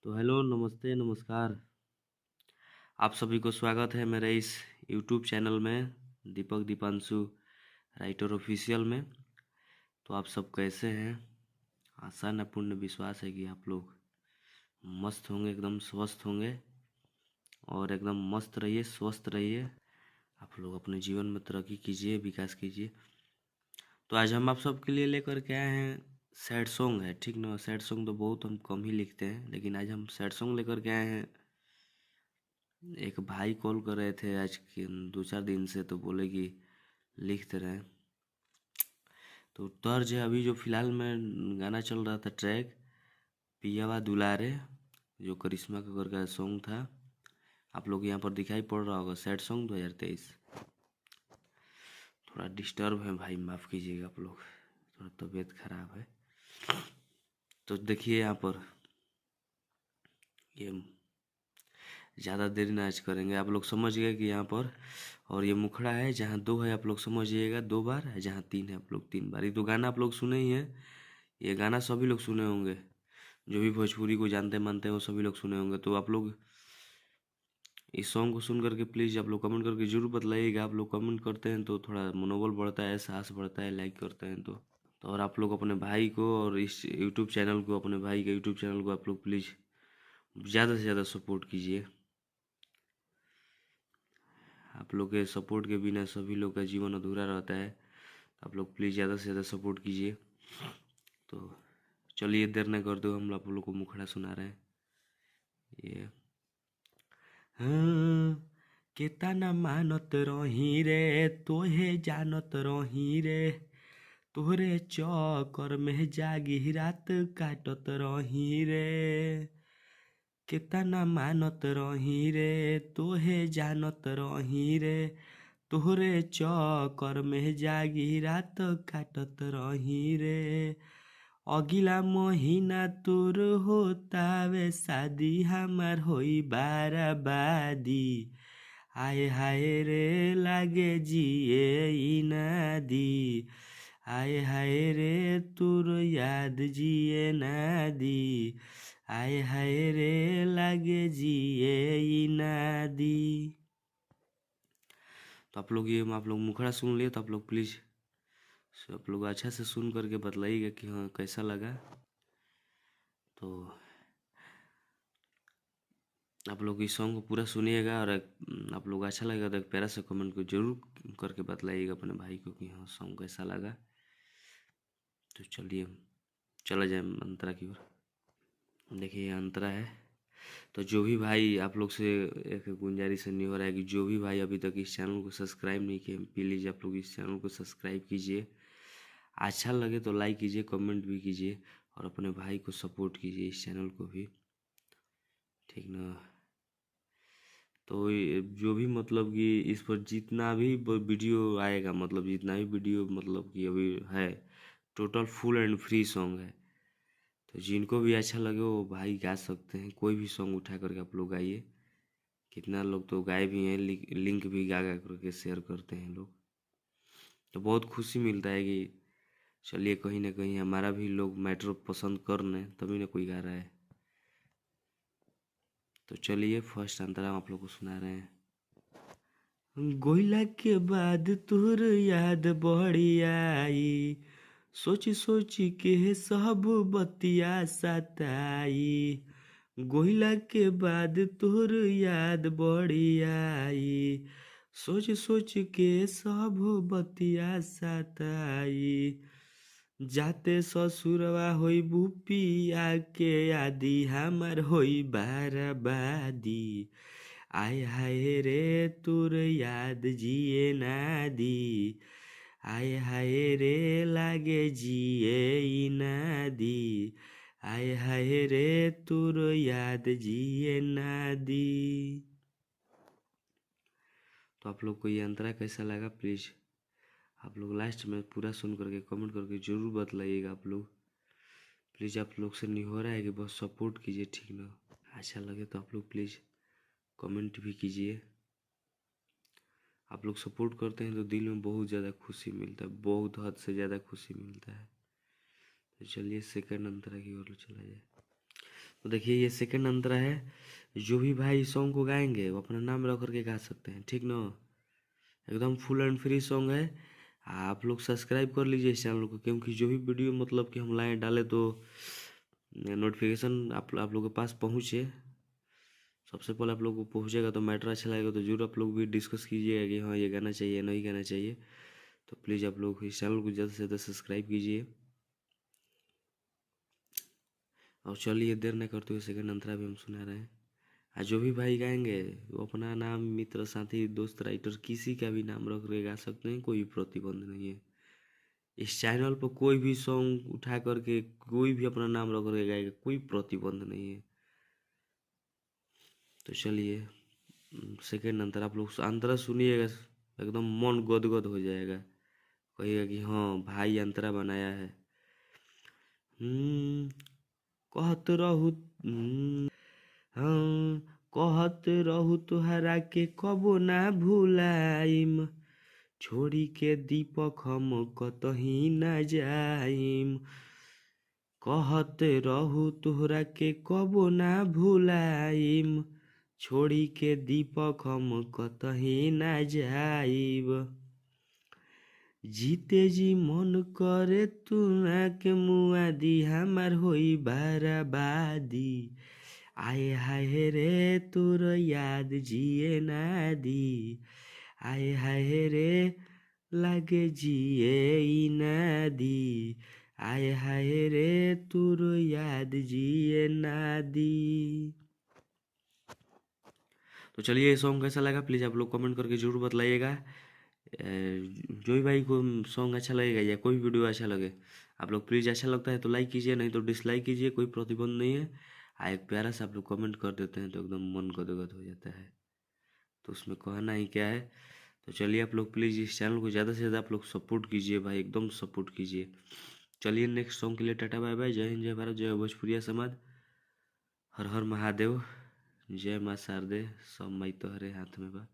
तो हेलो, नमस्ते, नमस्कार। आप सभी को स्वागत है मेरे इस यूट्यूब चैनल में, दीपक दीपांशु राइटर ऑफिशियल में। तो आप सब कैसे हैं? आशा न पूर्ण विश्वास है कि आप लोग मस्त होंगे, एकदम स्वस्थ होंगे और एकदम मस्त रहिए, स्वस्थ रहिए। आप लोग अपने जीवन में तरक्की कीजिए, विकास कीजिए। तो आज हम आप सबके लिए लेकर के आए हैं सैड सॉन्ग है, ठीक ना। सैड सॉन्ग तो बहुत हम कम ही लिखते हैं, लेकिन आज हम सैड सॉन्ग लेकर के आए हैं। एक भाई कॉल कर रहे थे आज के 2-4 दिन से, तो बोले कि लिखते रहे। तो तर्ज है अभी जो फिलहाल में गाना चल रहा था, ट्रैक पियावा दुलारे, जो करिश्मा कक्कर का सॉन्ग था। आप लोग यहाँ पर दिखाई पड़ रहा होगा, सैड सॉन्ग 2023। थोड़ा डिस्टर्ब है भाई, माफ़ कीजिएगा आप लोग, थोड़ा तबीयत खराब है। तो देखिए यहाँ पर, ये ज़्यादा देर ना आज करेंगे, आप लोग समझ गए कि यहाँ पर। और ये मुखड़ा है, जहाँ 2 है आप लोग समझिएगा 2 बार है, जहाँ 3 है आप लोग 3 बार। ये तो गाना आप लोग सुने ही हैं, ये गाना सभी लोग सुने होंगे, जो भी भोजपुरी को जानते मानते हैं वो सभी लोग सुने होंगे। तो आप लोग इस सॉन्ग को सुन करके प्लीज़ आप लोग कमेंट करके ज़रूर बतलाइएगा। आप लोग कमेंट करते हैं तो थोड़ा मनोबल बढ़ता है, साहस बढ़ता है, लाइक करते हैं तो और आप लोग अपने भाई को और इस यूट्यूब चैनल को, अपने भाई के यूट्यूब चैनल को आप लोग प्लीज़ ज़्यादा से ज़्यादा सपोर्ट कीजिए। आप लोग के सपोर्ट के बिना सभी लोग का जीवन अधूरा रहता है। आप लोग प्लीज़ ज़्यादा से ज़्यादा सपोर्ट कीजिए। तो चलिए देर न कर दो, हम आप लोग को मुखड़ा सुना रहे हैं। ये हाँ, केतना मानत रही रे, तोहे जानत रही रे, तोहरे चक्कर में जागी रात काटत रही रे। केतना मानत रही रे, तोहे जानत रही रे, तोहरे चक्कर में जागी रात काटत रही रे। अगिला महीना तोर होतावे शादी, हमार होई बाराबादी। आए हाय रे लागे जिए ई ना दी, आए हाय रे तोर याद जिए ना दी, आए हाय रे लागे जिए ई ना दी। तो आप लोग मुखड़ा सुन लिए, तो आप लोग प्लीज़ आप लोग अच्छा से सुन करके बतलाइएगा कि हाँ कैसा लगा। तो आप लोग इस सॉन्ग को पूरा सुनिएगा, और आप लोग अच्छा लगेगा तो एक प्यारा सा कमेंट को जरूर करके बतलाइएगा अपने भाई को कि हाँ सॉन्ग कैसा लगा। तो चलिए चला जाए अंतरा की ओर। देखिए ये अंतरा है। तो जो भी भाई, आप लोग से एक गुंजारिश नहीं हो रहा है कि जो भी भाई अभी तक इस चैनल को सब्सक्राइब नहीं किए, प्लीज़ आप लोग इस चैनल को सब्सक्राइब कीजिए। अच्छा लगे तो लाइक कीजिए, कमेंट भी कीजिए, और अपने भाई को सपोर्ट कीजिए, इस चैनल को भी, ठीक ना। तो जो भी मतलब कि इस पर जितना भी वीडियो आएगा, मतलब जितना भी वीडियो मतलब कि अभी है, total full and free song है। तो जिनको भी अच्छा लगे वो भाई गा सकते हैं, कोई भी सॉन्ग उठा करके आप लोग गाइए। कितना लोग तो गाए भी हैं, लिंक भी गा गा करके शेयर करते हैं लोग। तो बहुत खुशी मिलता है कि चलिए कहीं ना कहीं हमारा भी लोग मैटर पसंद कर रहे हैं, तभी ना कोई गा रहा है। तो चलिए फर्स्ट अंतरा हम आप लोग को सुना रहे हैं। गोइला के बाद तोर याद बड़ी आई, सोच सोच के सब बतिया सताई। गोइला के बाद तोर याद बड़ी आई, सोच सोच के सब बतिया सताई। जाते ससुरवा होई बुपिया के आदि, हमार होई बाराबादी। आय हाय रे तोर याद जिए ना दी, आय हाय रे लागे जिए ई ना दी, आय हाय रे तोर याद जिए ना दी। तो आप लोग को ये अंतरा कैसा लगा, प्लीज़ आप लोग लास्ट में पूरा सुन करके कमेंट करके ज़रूर बतलाइएगा। आप लोग प्लीज़, आप लोग से नहीं हो रहा है कि बहुत सपोर्ट कीजिए, ठीक ना। अच्छा लगे तो आप लोग प्लीज़ कमेंट भी कीजिए। आप लोग सपोर्ट करते हैं तो दिल में बहुत ज़्यादा खुशी मिलता है, बहुत हद से ज़्यादा खुशी मिलता है। तो चलिए सेकंड अंतरा की ओर चला जाए। तो देखिए ये सेकंड अंतरा है। जो भी भाई सॉन्ग को गाएंगे वो अपना नाम रख करके गा सकते हैं, ठीक ना। एकदम फुल एंड फ्री सॉन्ग है। आप लोग सब्सक्राइब कर लीजिए इस चैनल को, क्योंकि जो भी वीडियो मतलब कि हम लाए डाले तो नोटिफिकेशन आप लोगों के पास पहुँचे। सबसे पहले आप लोगों को पहुँचेगा तो मैटर अच्छा लगेगा, तो जरूर आप लोग भी डिस्कस कीजिएगा कि हाँ ये गाना चाहिए नहीं गाना चाहिए। तो प्लीज़ आप लोग इस चैनल को ज़्यादा से ज़्यादा सब्सक्राइब कीजिए। और चलिए देर नहीं करते हुए सेकंड अंतरा भी हम सुना रहे हैं। और जो भी भाई गाएंगे वो अपना नाम, मित्र, साथी, दोस्त, राइटर किसी का भी नाम रख के गा सकते हैं, कोई प्रतिबंध नहीं है। इस चैनल पर कोई भी सॉन्ग उठा करके कोई भी अपना नाम रख करके गाएगा, कोई प्रतिबंध नहीं है। तो चलिए सेकंड अंतरा आप लोग अंतरा सुनिएगा, एकदम मन गदगद हो जाएगा, कहिएगा कि हाँ भाई अंतरा बनाया है। कहत रहू हाँ, कहत रहू तोहरा के कबो ना भुलाइम, छोड़ी के दीपक हम कतही ना जाइम। कहत रहू तोहरा के कबो ना भुलाइम, छोड़ी के दीपक हम कतही ना जाइब। जीते जी मन करे तू ना के मुआ दी, हमार होई बर्बादी। आए हाय रे तोर याद जिए ना दी, आए हाय रे लागे जिए ही ना दी, आए हाय रे तोर याद जिए ना दी। तो चलिए ये सॉन्ग कैसा लगा प्लीज़ आप लोग कमेंट करके ज़रूर बताइएगा। जो भी भाई को सॉन्ग अच्छा लगेगा या कोई वीडियो अच्छा लगे, आप लोग प्लीज़ अच्छा लगता है तो लाइक कीजिए, नहीं तो डिसलाइक कीजिए, कोई प्रतिबंध नहीं है। एक प्यारा सा आप लोग कमेंट कर देते हैं तो एकदम मन गदगद हो जाता है, तो उसमें कहना ही क्या है। तो चलिए आप लोग प्लीज़ इस चैनल को ज़्यादा से ज़्यादा आप लोग सपोर्ट कीजिए भाई, एकदम सपोर्ट कीजिए। चलिए नेक्स्ट सॉन्ग के लिए टाटा बाय बाय, जय हिंद, जय भारत, जय भोजपुरिया समाज, हर हर महादेव, जय माँ शारदे, सब माई तोहरे हाथ में बा।